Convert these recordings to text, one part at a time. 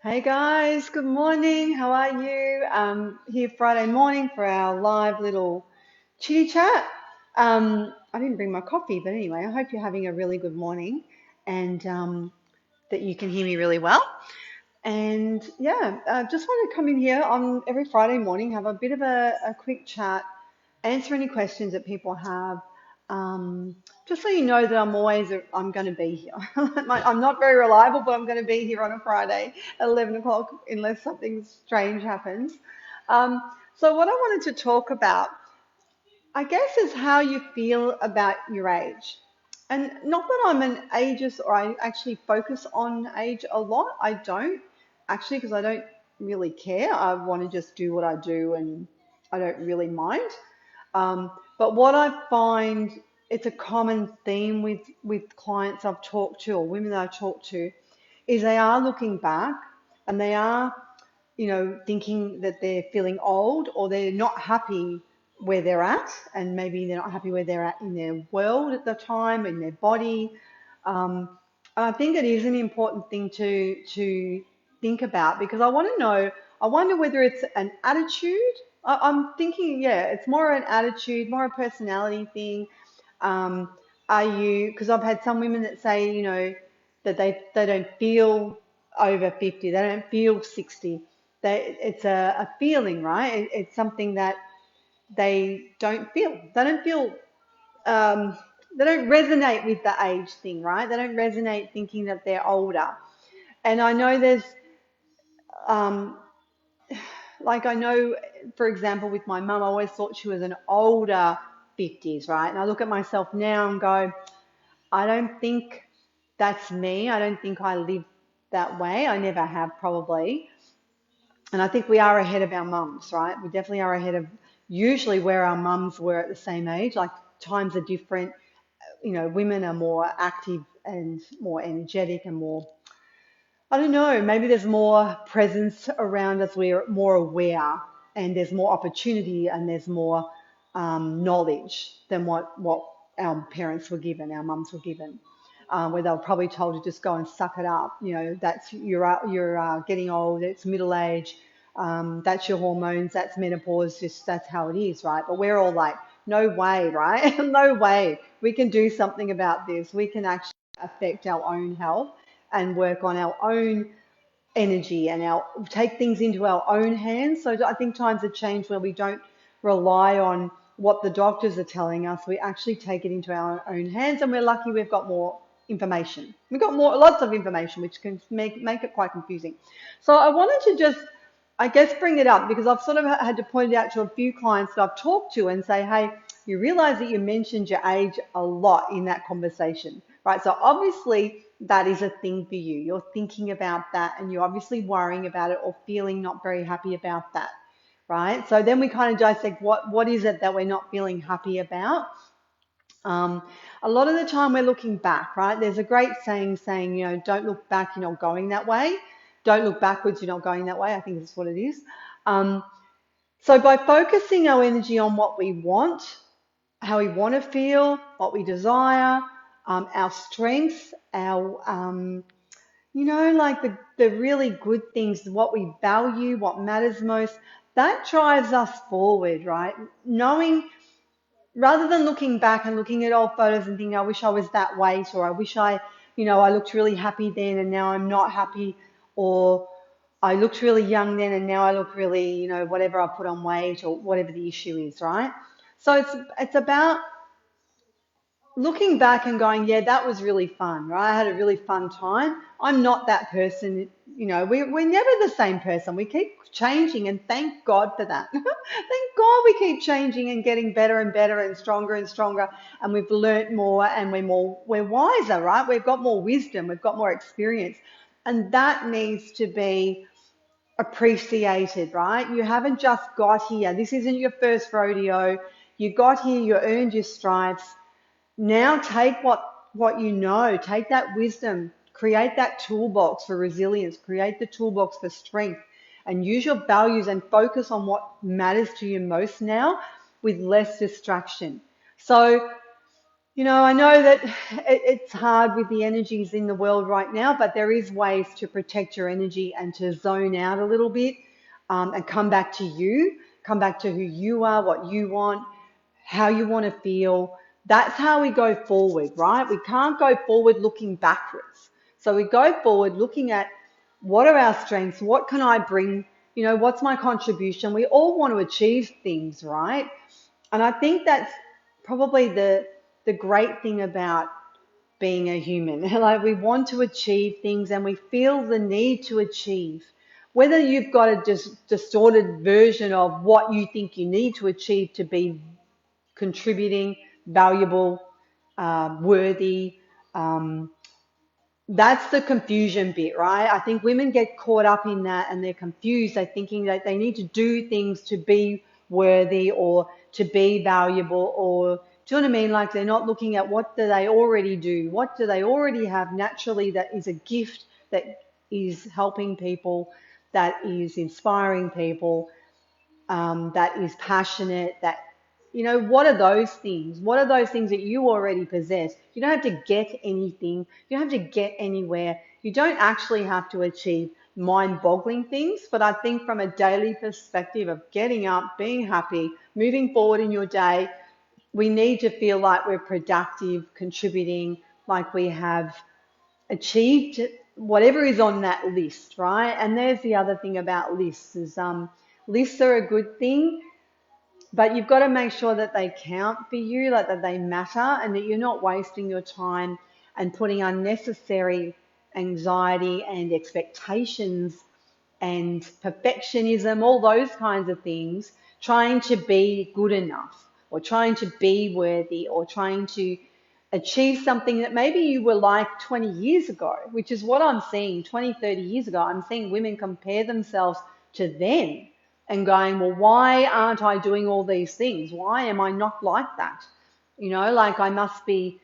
Hey guys, good morning. How are you? Here Friday morning for our live little chitty chat. I didn't bring my coffee, but anyway, I hope you're having a really good morning and that you can hear me really well. And yeah, just want to come in here on every Friday morning, have a bit of a quick chat, answer any questions that people have. Um, just so you know that I'm going to be here. I'm not very reliable, but I'm going to be here on a Friday at 11 o'clock unless something strange happens. Um, so what I wanted to talk about, I guess, is how you feel about your age. And not that I'm an ageist or I actually focus on age a lot. I don't actually, because I don't really care. I want to just do what I do and I don't really mind. But what I find it's a common theme with clients I've talked to or women that I've talked to is they are looking back and they are, thinking that they're feeling old or they're not happy where they're at, and maybe they're not happy where they're at in their world at the time, in their body. And I think it is an important thing to think about because I want to know. I wonder whether it's an attitude. I'm thinking, yeah, it's more an attitude, more a personality thing. Um, are you? Because I've had some women that say, that they don't feel over 50, they don't feel 60. It's a feeling, right? It's something that they don't feel. Um, they don't resonate with the age thing, right? They don't resonate thinking that they're older. And I know um, I know, for example, with my mum, I always thought she was an older 50s, right? And I look at myself now and go, I don't think that's me. I don't think I live that way. I never have probably. And I think we are ahead of our mums, right? We definitely are ahead of usually where our mums were at the same age. Like times are different. Women are more active and more energetic and more, I don't know, maybe there's more presence around us. We're more aware and there's more opportunity and there's more knowledge than what our parents were given, our mums were given. Where they were probably told to just go and suck it up. That's you're getting old. It's middle age. That's your hormones. That's menopause. Just that's how it is, right? But we're all like, no way, right? No way. We can do something about this. We can actually affect our own health and work on our own energy and our take things into our own hands. So I think times have changed where we don't rely on what the doctors are telling us. We actually take it into our own hands, and we're lucky we've got more information. We've got lots of information, which can make it quite confusing. So I wanted to just, I guess, bring it up because I've sort of had to point it out to a few clients that I've talked to and say, hey, you realize that you mentioned your age a lot in that conversation, right? So obviously that is a thing for you. You're thinking about that and you're obviously worrying about it or feeling not very happy about that, right? So then we kind of dissect what is it that we're not feeling happy about. Um, a lot of the time we're looking back, right? There's a great saying, don't look back, you're not going that way. Don't look backwards, you're not going that way. I think that's what it is. Um, so by focusing our energy on what we want, how we want to feel, what we desire, our strengths, like the really good things, what we value, what matters most, that drives us forward, right? Knowing rather than looking back and looking at old photos and thinking, I wish I was that weight, or I wish I looked really happy then and now I'm not happy, or I looked really young then and now I look really, whatever I put on weight or whatever the issue is, right? So it's about looking back and going, yeah, that was really fun, right? I had a really fun time. I'm not that person, we're never the same person. We keep changing and thank God for that. Thank God we keep changing and getting better and stronger and we've learnt more and we're wiser, right? We've got more wisdom, we've got more experience. And that needs to be appreciated, right? You haven't just got here. This isn't your first rodeo. You got here, you earned your stripes. Now take what you know, take that wisdom, create that toolbox for resilience, create the toolbox for strength, and use your values and focus on what matters to you most now with less distraction. So, I know that it's hard with the energies in the world right now, but there is ways to protect your energy and to zone out a little bit, and come back to you, come back to who you are, what you want, how you want to feel. That's how we go forward, right? We can't go forward looking backwards. So we go forward looking at what are our strengths? What can I bring? What's my contribution? We all want to achieve things, right? And I think that's probably the great thing about being a human. Like, we want to achieve things and we feel the need to achieve. Whether you've got a distorted version of what you think you need to achieve to be contributing, valuable, worthy, um, that's the confusion bit, right? I think women get caught up in that and they're confused. They're thinking that they need to do things to be worthy or to be valuable, or do you know what I mean? Like, they're not looking at what do they already do? What do they already have naturally that is a gift, that is helping people, that is inspiring people, that is passionate, that, what are those things? What are those things that you already possess? You don't have to get anything. You don't have to get anywhere. You don't actually have to achieve mind-boggling things. But I think from a daily perspective of getting up, being happy, moving forward in your day, we need to feel like we're productive, contributing, like we have achieved whatever is on that list, right? And there's the other thing about lists is, lists are a good thing, but you've got to make sure that they count for you, like that they matter, and that you're not wasting your time and putting unnecessary anxiety and expectations and perfectionism, all those kinds of things, trying to be good enough or trying to be worthy or trying to achieve something that maybe you were like 20 years ago, which is what I'm seeing 20, 30 years ago. I'm seeing women compare themselves to then and going, well, why aren't I doing all these things? Why am I not like that? Like, I must be,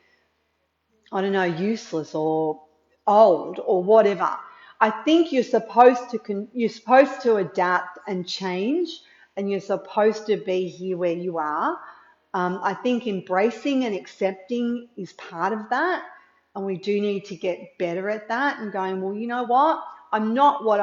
I don't know, useless or old or whatever. I think you're supposed to adapt and change, and you're supposed to be here where you are. I think embracing and accepting is part of that, and we do need to get better at that and going, well, you know what? I'm not what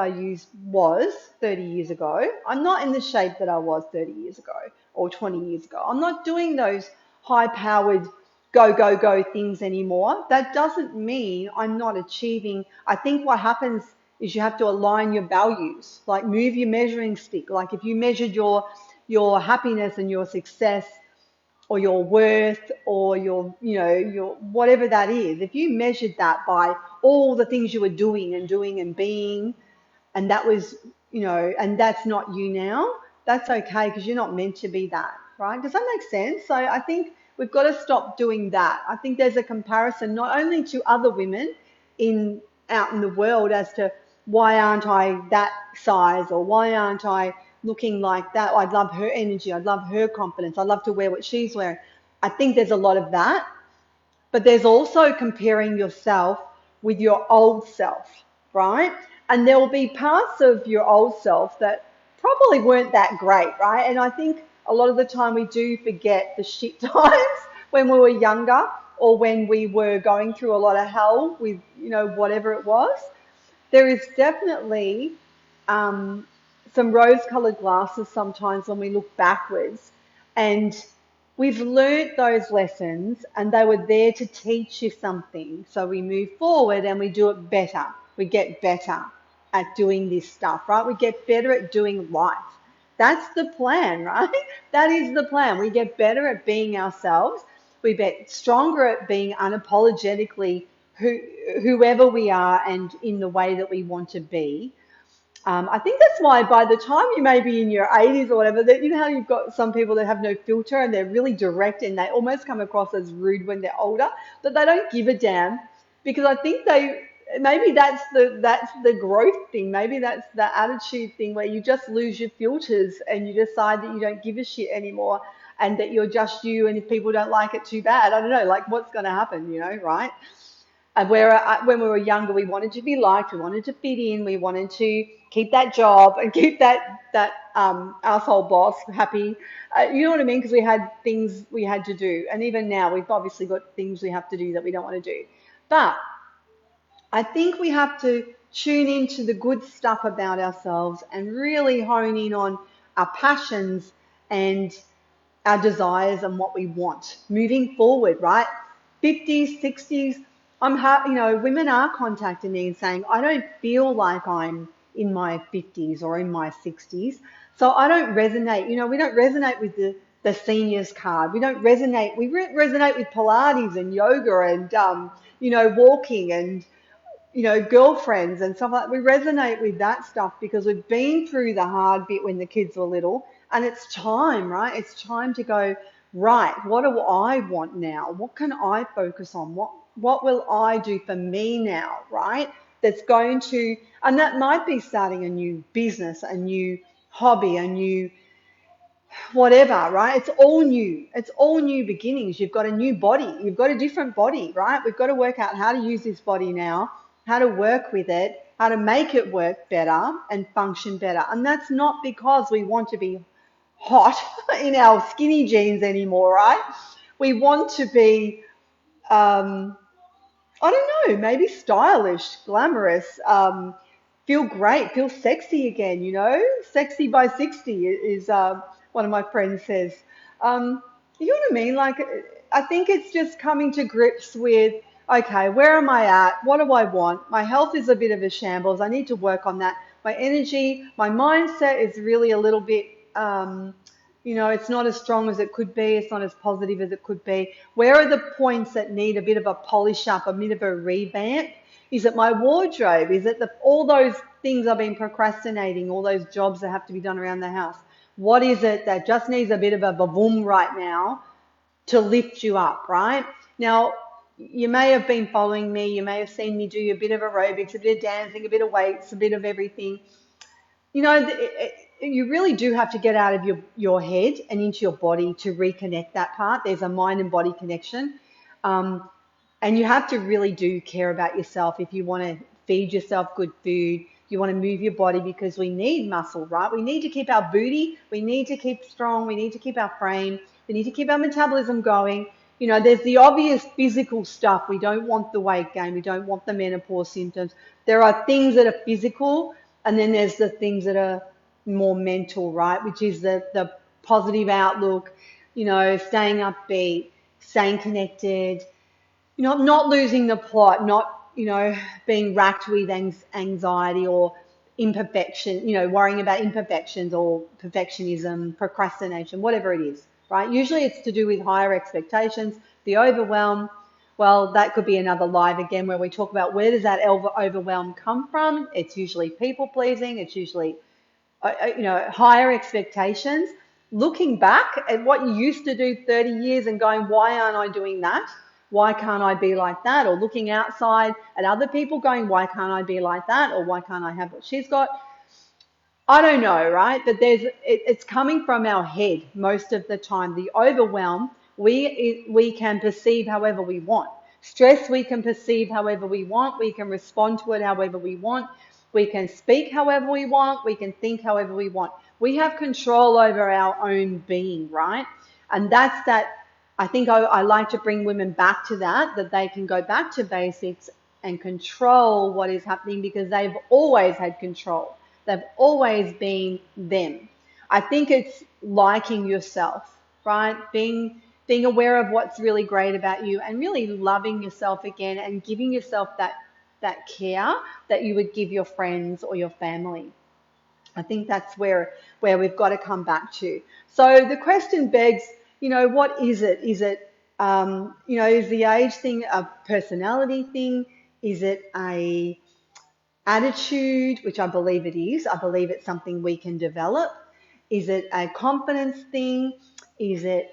was 30 years ago. I'm not in the shape that I was 30 years ago or 20 years ago. I'm not doing those high-powered go, go, go things anymore. That doesn't mean I'm not achieving. I think what happens is you have to align your values, like move your measuring stick. Like, if you measured your happiness and your success or your worth or your whatever that is, if you measured that by all the things you were doing and being, and that was, and that's not you now, that's okay, because you're not meant to be that, right? Does that make sense? So I think we've got to stop doing that. I think there's a comparison not only to other women in out in the world as to why aren't I that size, or why aren't I looking like that? I'd love her energy. I'd love her confidence. I'd love to wear what she's wearing. I think there's a lot of that, but there's also comparing yourself with your old self, right? And there will be parts of your old self that probably weren't that great, right? And I think a lot of the time we do forget the shit times when we were younger, or when we were going through a lot of hell with, whatever it was. There is definitely um, some rose-colored glasses sometimes when we look backwards, and we've learnt those lessons and they were there to teach you something. So we move forward and we do it better. We get better at doing this stuff, right? We get better at doing life. That's the plan, right? That is the plan. We get better at being ourselves. We get stronger at being unapologetically whoever we are and in the way that we want to be. I think that's why by the time you may be in your 80s or whatever, that, how you've got some people that have no filter and they're really direct and they almost come across as rude when they're older, but they don't give a damn, because I think maybe that's the growth thing. Maybe that's the attitude thing where you just lose your filters and you decide that you don't give a shit anymore and that you're just you, and if people don't like it, too bad. I don't know, like, what's going to happen, right? When we were younger, we wanted to be liked, we wanted to fit in, we wanted to keep that job and keep that asshole boss happy. You know what I mean? Because we had things we had to do, and even now we've obviously got things we have to do that we don't want to do. But I think we have to tune into the good stuff about ourselves and really hone in on our passions and our desires and what we want moving forward, right? 50s, 60s, women are contacting me and saying, I don't feel like I'm in my 50s or in my 60s. So I don't resonate, we don't resonate with the seniors card. We resonate with Pilates and yoga and, walking and girlfriends and stuff like that. We resonate with that stuff because we've been through the hard bit when the kids were little, and it's time, right? It's time to go, right, what do I want now? What can I focus on? What will I do for me now, right? That's going to, and that might be starting a new business, a new hobby, a new whatever, right? It's all new. It's all new beginnings. You've got a new body. You've got a different body, right? We've got to work out how to use this body now, how to work with it, how to make it work better and function better. And that's not because we want to be hot in our skinny jeans anymore, right? We want to be um, I don't know, maybe stylish, glamorous, feel great, feel sexy again, Sexy by 60 is one of my friends says. You know what I mean? Like, I think it's just coming to grips with, okay, where am I at? What do I want? My health is a bit of a shambles. I need to work on that. My energy, my mindset is really a little bit, it's not as strong as it could be. It's not as positive as it could be. Where are the points that need a bit of a polish up, a bit of a revamp? Is it my wardrobe? Is it all those things I've been procrastinating, all those jobs that have to be done around the house? What is it that just needs a bit of a boom right now to lift you up, right? Now, you may have been following me. You may have seen me do a bit of aerobics, a bit of dancing, a bit of weights, a bit of everything. You really do have to get out of your head and into your body to reconnect that part. There's a mind and body connection. And you have to really do care about yourself if you want to feed yourself good food. You want to move your body because we need muscle, right? We need to keep our booty. We need to keep strong. We need to keep our frame. We need to keep our metabolism going. There's the obvious physical stuff. We don't want the weight gain. We don't want the menopause symptoms. There are things that are physical, and then there's the things that are more mental, right? Which is the positive outlook, staying upbeat, staying connected, not losing the plot, not, being racked with anxiety or imperfection, worrying about imperfections or perfectionism, procrastination, whatever it is, right? Usually it's to do with higher expectations, the overwhelm. Well, that could be another live again where we talk about where does that overwhelm come from. It's usually people pleasing. It's usually higher expectations, looking back at what you used to do 30 years and going, why aren't I doing that? Why can't I be like that? Or looking outside at other people going, why can't I be like that? Or why can't I have what she's got? I don't know, right? But it's coming from our head most of the time. The overwhelm, we can perceive however we want. Stress, we can perceive however we want. We can respond to it however we want. We can speak however we want. We can think however we want. We have control over our own being, right? And that's that. I think I like to bring women back to that they can go back to basics and control what is happening because they've always had control. They've always been them. I think it's liking yourself, right? Being aware of what's really great about you and really loving yourself again and giving yourself that care that you would give your friends or your family. I think that's where we've got to come back to. So the question begs, what is it? Is it, is the age thing a personality thing? Is it a attitude, which I believe it is? I believe it's something we can develop. Is it a confidence thing? Is it,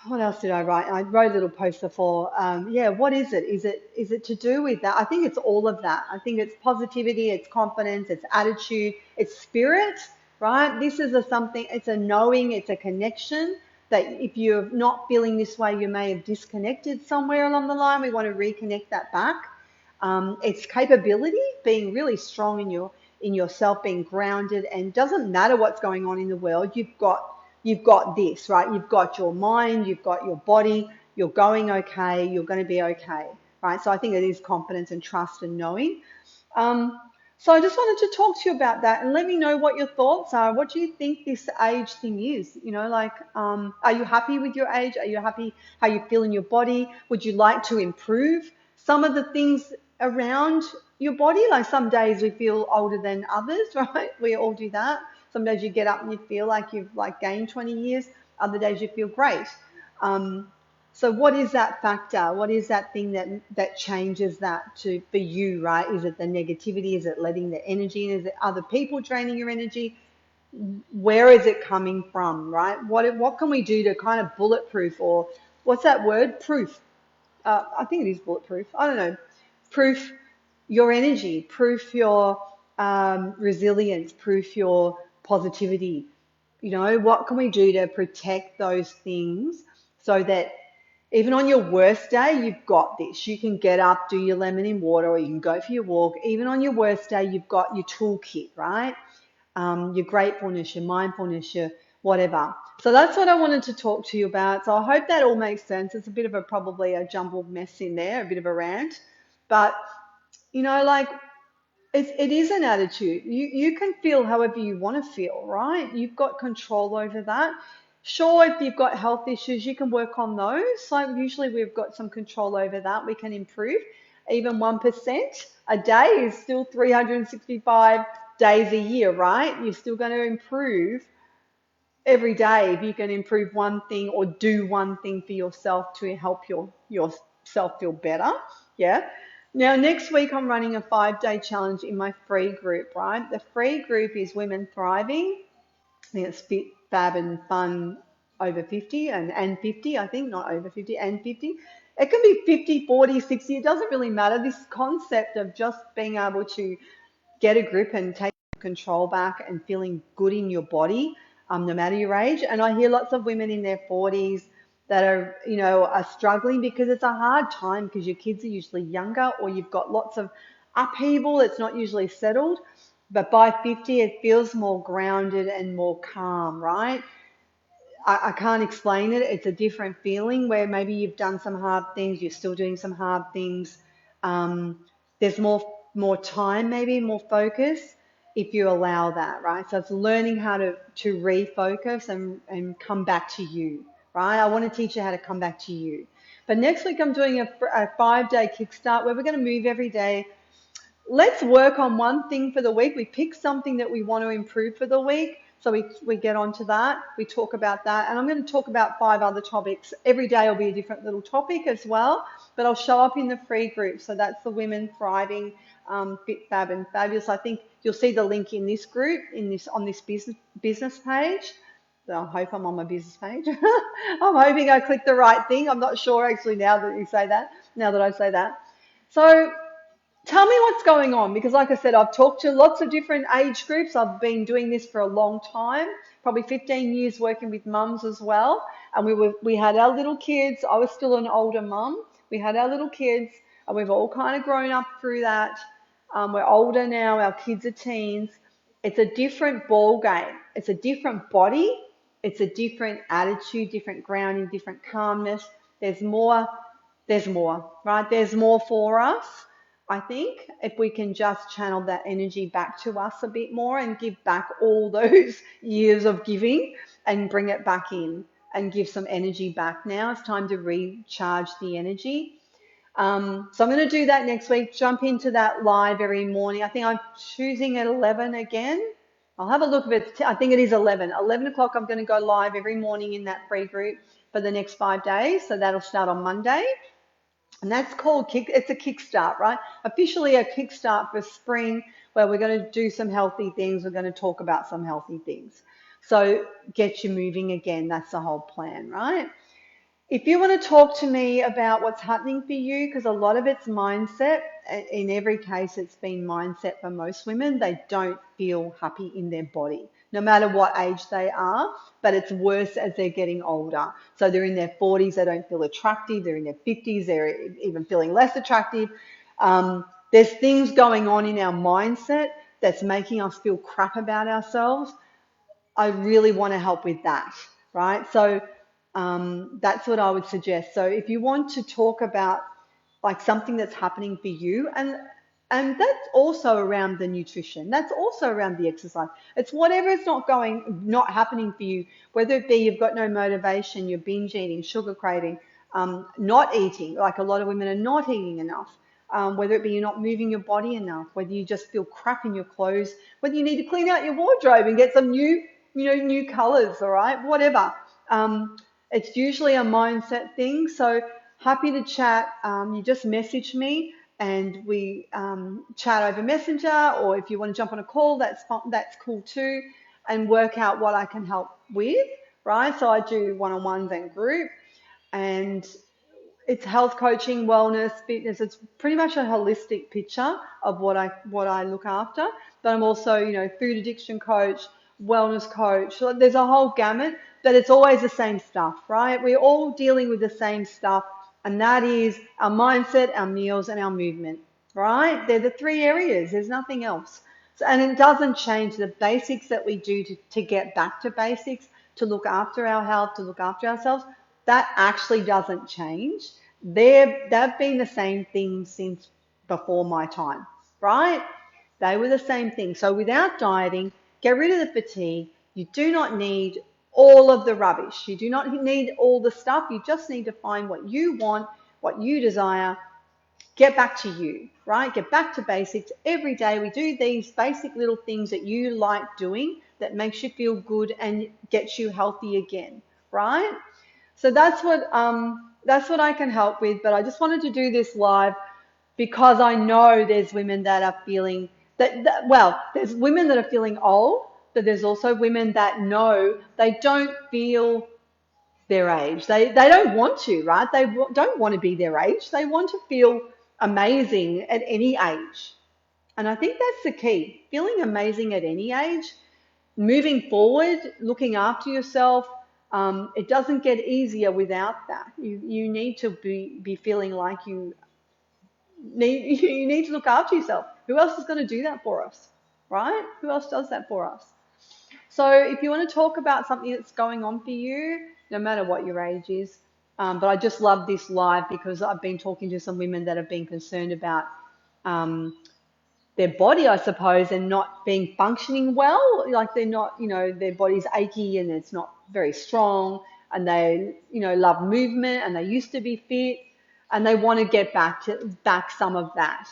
what else did I write? I wrote a little post before. What is it? Is it to do with that? I think it's all of that. I think it's positivity, it's confidence, it's attitude, it's spirit, right? This is something, it's a knowing, it's a connection that if you're not feeling this way, you may have disconnected somewhere along the line. We want to reconnect that back. It's capability, being really strong in yourself, being grounded, and doesn't matter what's going on in the world. You've got this, right? You've got your mind, you've got your body. You're going okay. You're going to be okay, right? So I think it is confidence and trust and knowing. Um, so I just wanted to talk to you about that and let me know what your thoughts are. What do you think this age thing is? Are you happy with your age? Are you happy how you feel in your body? Would you like to improve some of the things around your body? Like some days we feel older than others, right? We all do that. Some days you get up and you feel like you've gained 20 years. Other days you feel great. Um, so what is that factor? What is that thing that changes that for you, right? Is it the negativity? Is it letting the energy in? Is it other people draining your energy? Where is it coming from, right? What can we do to kind of bulletproof, or what's that word? Proof. I think it is bulletproof. I don't know. Proof your energy, proof your resilience, proof your positivity. What can we do to protect those things so that even on your worst day, you've got this. You can get up, do your lemon in water, or you can go for your walk. Even on your worst day, you've got your toolkit, right? Your gratefulness, your mindfulness, your whatever. So that's what I wanted to talk to you about. So I hope that all makes sense. It's a bit of probably a jumbled mess in there, a bit of a rant. But, like it is an attitude. You can feel however you want to feel, right? You've got control over that. Sure, if you've got health issues, you can work on those. Like usually we've got some control over that. We can improve. Even 1% a day is still 365 days a year, right? You're still going to improve every day if you can improve one thing or do one thing for yourself to help yourself feel better. Yeah. Now, next week, I'm running a 5-day challenge in my free group, right? The free group is Women Thriving. I think it's Fit, Fab, and Fun over 50 and 50, I think, not over 50 and 50. It can be 50, 40, 60. It doesn't really matter. This concept of just being able to get a grip and take control back and feeling good in your body, no matter your age. And I hear lots of women in their 40s that are struggling because it's a hard time because your kids are usually younger or you've got lots of upheaval. It's not usually settled. But by 50, it feels more grounded and more calm, right? I can't explain it. It's a different feeling where maybe you've done some hard things, you're still doing some hard things. There's more time, maybe more focus if you allow that, right? So it's learning how to refocus and come back to you, right? I want to teach you how to come back to you. But next week I'm doing a 5-day kickstart where we're going to move every day. Let's work on one thing for the week. We pick something that we want to improve for the week. So we get onto that. We talk about that. And I'm going to talk about 5 other topics. Every day will be a different little topic as well. But I'll show up in the free group. So that's the Women Thriving, Fit, Fab, and Fabulous. I think you'll see the link in this group, on this business page. So I hope I'm on my business page. I'm hoping I clicked the right thing. I'm not sure actually now that I say that. So tell me what's going on, because like I said, I've talked to lots of different age groups. I've been doing this for a long time, probably 15 years working with mums as well. And we had our little kids. I was still an older mum. We had our little kids and we've all kind of grown up through that. We're older now. Our kids are teens. It's a different ball game. It's a different body. It's a different attitude, different grounding, different calmness. There's more, right? There's more for us. I think if we can just channel that energy back to us a bit more and give back all those years of giving and bring it back in and give some energy back now. It's time to recharge the energy. So I'm going to do that next week, jump into that live every morning. I think I'm choosing at 11 again. I'll have a look at it. I think it is 11. 11 o'clock I'm going to go live every morning in that free group for the next 5 days. So that'll start on Monday. And that's called it's a kickstart, right? Officially a kickstart for spring where we're going to do some healthy things. We're going to talk about some healthy things. So get you moving again. That's the whole plan, right? If you want to talk to me about what's happening for you, because a lot of it's mindset, in every case it's been mindset for most women. They don't feel happy in their body. no matter what age they are, but it's worse as they're getting older. So they're in their 40s, they don't feel attractive. They're in their 50s, they're even feeling less attractive. There's things going on in our mindset that's making us feel crap about ourselves. I really want to help with that, right? So that's what I would suggest. So if you want to talk about like something that's happening for you, and that's also around the nutrition, that's also around the exercise. It's whatever is not happening for you, whether it be you've got no motivation, you're binge eating, sugar craving, not eating, like a lot of women are not eating enough. Whether it be you're not moving your body enough, whether you just feel crap in your clothes, whether you need to clean out your wardrobe and get some new colors, all right, whatever. It's usually a mindset thing. So happy to chat. You just message me and we chat over Messenger, or if you want to jump on a call, that's cool too, and work out what I can help with, right? So I do one-on-ones and group, and it's health coaching, wellness, fitness. It's pretty much a holistic picture of what I look after. But I'm also, food addiction coach, wellness coach. So there's a whole gamut, but it's always the same stuff, right? We're all dealing with the same stuff, and that is our mindset, our meals, and our movement, right? They're the three areas. There's nothing else. So, and it doesn't change the basics that we do to get back to basics, to look after our health, to look after ourselves. That actually doesn't change. They've been the same thing since before my time, right? They were the same thing. So without dieting, get rid of the fatigue. You do not need all of the rubbish. You do not need all the stuff. You just need to find what you want, what you desire. Get back to you, right? Get back to basics. Every day we do these basic little things that you like doing that makes you feel good and gets you healthy again, right? So that's what I can help with. But I just wanted to do this live because I know there's women that are feeling well, there's women that are feeling old, but there's also women that know they don't feel their age. They don't want to, right? They don't want to be their age. They want to feel amazing at any age. And I think that's the key, feeling amazing at any age, moving forward, looking after yourself. It doesn't get easier without that. You need to be feeling like you need to look after yourself. Who else is going to do that for us, right? Who else does that for us? So if you want to talk about something that's going on for you, no matter what your age is, but I just love this live because I've been talking to some women that have been concerned about um, their body, I suppose, and not being functioning well. Like they're not, their body's achy and it's not very strong, and they, love movement and they used to be fit, and they want to get back some of that.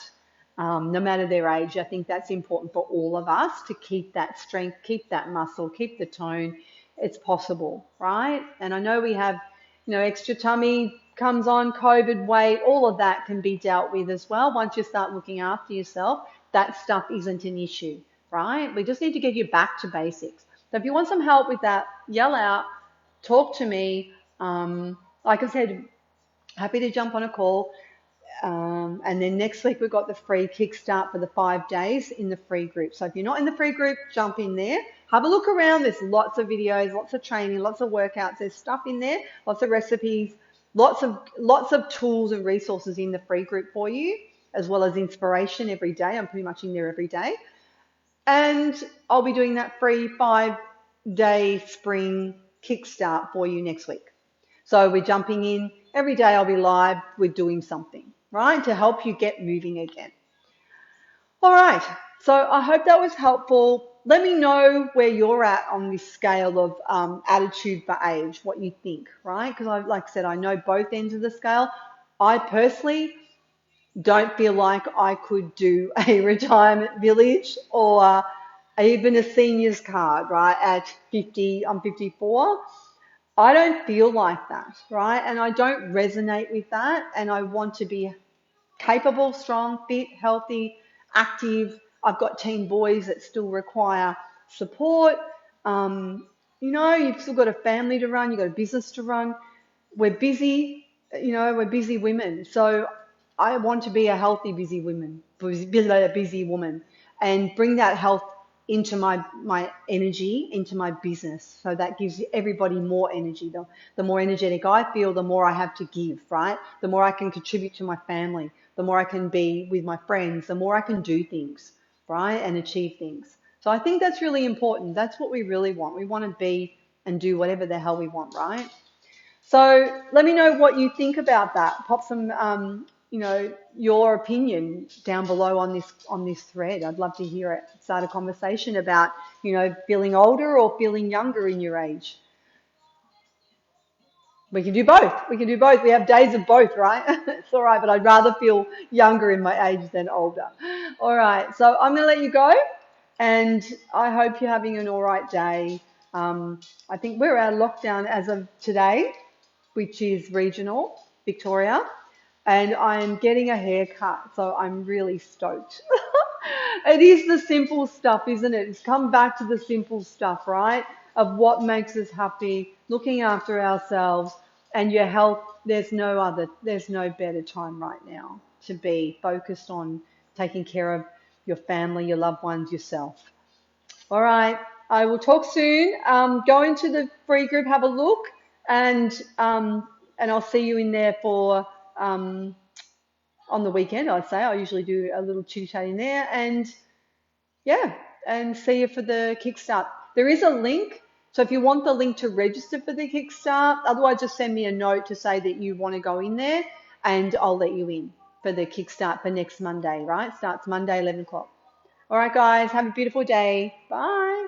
No matter their age, I think that's important for all of us to keep that strength, keep that muscle, keep the tone. It's possible, right? And I know we have, extra tummy comes on, COVID weight, all of that can be dealt with as well. Once you start looking after yourself, that stuff isn't an issue, right? We just need to get you back to basics. So if you want some help with that, yell out, talk to me. Like I said, happy to jump on a call. And then next week we've got the free kickstart for the 5 days in the free group. So if you're not in the free group, jump in there. Have a look around. There's lots of videos, lots of training, lots of workouts. There's stuff in there, lots of recipes, lots of tools and resources in the free group for you, as well as inspiration every day. I'm pretty much in there every day. And I'll be doing that free 5-day spring kickstart for you next week. So we're jumping in. Every day I'll be live. We're doing something, right, to help you get moving again. All right. So I hope that was helpful. Let me know where you're at on this scale of attitude for age, what you think, right? Because like I said, I know both ends of the scale. I personally don't feel like I could do a retirement village or even a senior's card, right? At 50, I'm 54. I don't feel like that, right? And I don't resonate with that. And I want to be capable, strong, fit, healthy, active. I've got teen boys that still require support. You've still got a family to run, you've got a business to run. We're busy, we're busy women. So I want to be a healthy, busy woman and bring that health into my energy, into my business. So that gives everybody more energy. The more energetic I feel, the more I have to give, right? The more I can contribute to my family, the more I can be with my friends, the more I can do things, right? And achieve things. So I think that's really important. That's what we really want. We want to be and do whatever the hell we want, right? So let me know what you think about that. Pop some, your opinion down below on this thread. I'd love to hear it. Start a conversation about, feeling older or feeling younger in your age. We can do both. We can do both. We have days of both, right? It's all right, but I'd rather feel younger in my age than older. All right, so I'm going to let you go, and I hope you're having an all right day. I think we're out of lockdown as of today, which is regional, Victoria, and I'm getting a haircut, so I'm really stoked. It is the simple stuff, isn't it? It's come back to the simple stuff, right? Of what makes us happy, looking after ourselves and your health. There's no better time right now to be focused on taking care of your family, your loved ones, yourself. All right. I will talk soon. Go into the free group, have a look, and I'll see you in there for on the weekend. I'd say I usually do a little chit chat in there, and yeah, and see you for the kickstart. There is a link, so if you want the link to register for the kickstart, otherwise just send me a note to say that you want to go in there, and I'll let you in for the kickstart for next Monday. Right? Starts Monday 11 o'clock. All right, guys. Have a beautiful day. Bye.